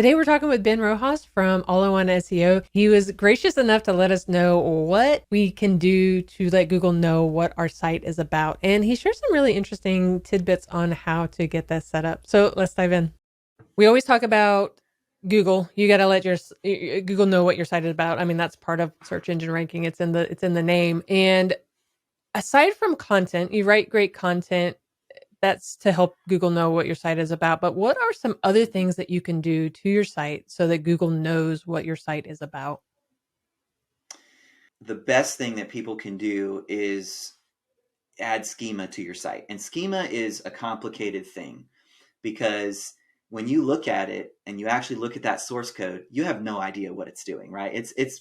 Today we're talking with Ben Rojas from One SEO. He was gracious enough to let us know what we can do to let Google know what our site is about. And he shares some really interesting tidbits on how to get that set up. So let's dive in. We always talk about Google. You got to let Google know what your site is about. I mean, that's part of search engine ranking. It's in the name. And aside from content, you write great content. That's to help Google know what your site is about. But what are some other things that you can do to your site so that Google knows what your site is about? The best thing that people can do is add schema to your site. And schema is a complicated thing because when you look at it and you actually look at that source code, you have no idea what it's doing, right? It's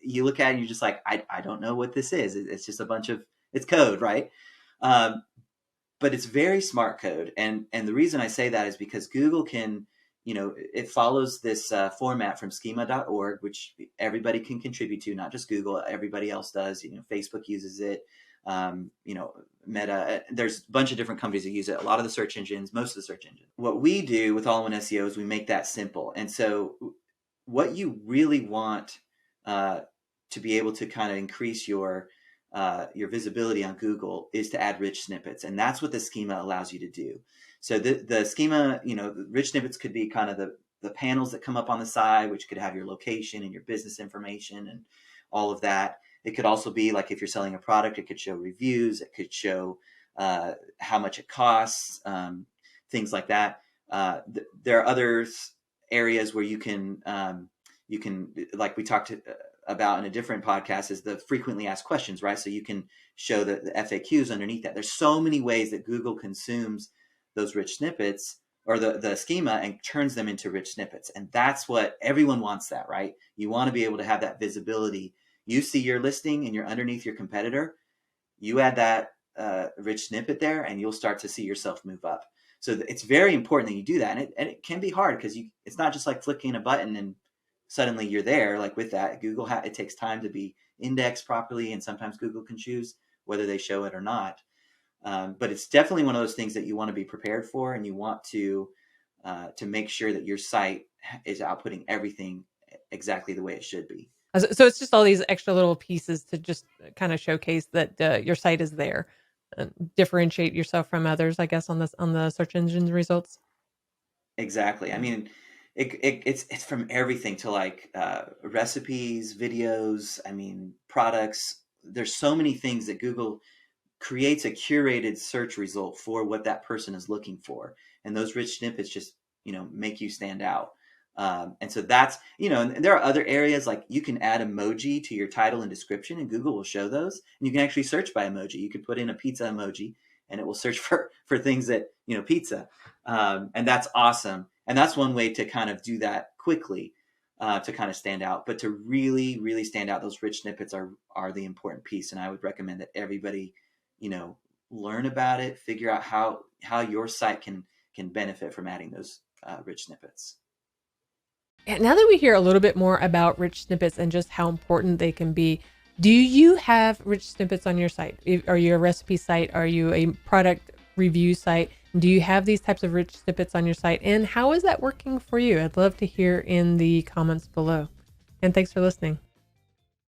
you look at it and you're just like, I don't know what this is. It's just it's code, right? Um, but it's very smart code. And the reason I say that is because Google can, it follows this format from schema.org, which everybody can contribute to, not just Google, everybody else does. Facebook uses it. Meta, there's a bunch of different companies that use it. A lot of the search engines, most of the search engines. What we do with All-in-One SEO is we make that simple. And so what you really want to be able to kind of increase your visibility on Google is to add rich snippets. And that's what the schema allows you to do. So the schema, the rich snippets could be kind of the panels that come up on the side, which could have your location and your business information and all of that. It could also be like if you're selling a product, it could show reviews, it could show how much it costs, things like that. There are other areas where you can, like we talked about in a different podcast, is the frequently asked questions, right? So you can show the FAQs underneath that. There's so many ways that Google consumes those rich snippets or the schema and turns them into rich snippets. And that's what everyone wants, that, right? You want to be able to have that visibility. You see your listing and you're underneath your competitor, you add that rich snippet there and you'll start to see yourself move up. So it's very important that you do that. And it can be hard because it's not just like flicking a button and suddenly you're there. Like with that, Google, it takes time to be indexed properly. And sometimes Google can choose whether they show it or not. But it's definitely one of those things that you want to be prepared for. And you want to make sure that your site is outputting everything exactly the way it should be. So it's just all these extra little pieces to just kind of showcase that your site is there, and differentiate yourself from others, I guess, on the search engine results. Exactly. I mean, it's from everything to like recipes, videos. I mean, products. There's so many things that Google creates a curated search result for what that person is looking for, and those rich snippets just make you stand out. And so that's, and there are other areas like you can add emoji to your title and description and Google will show those. And you can actually search by emoji. You could put in a pizza emoji and it will search for things that, pizza. And that's awesome. And that's one way to kind of do that quickly to kind of stand out. But to really, really stand out, those rich snippets are the important piece. And I would recommend that everybody, learn about it, figure out how your site can benefit from adding those rich snippets. And now that we hear a little bit more about rich snippets and just how important they can be, do you have rich snippets on your site? Are you a recipe site? Are you a product review site? Do you have these types of rich snippets on your site? And how is that working for you? I'd love to hear in the comments below. And thanks for listening.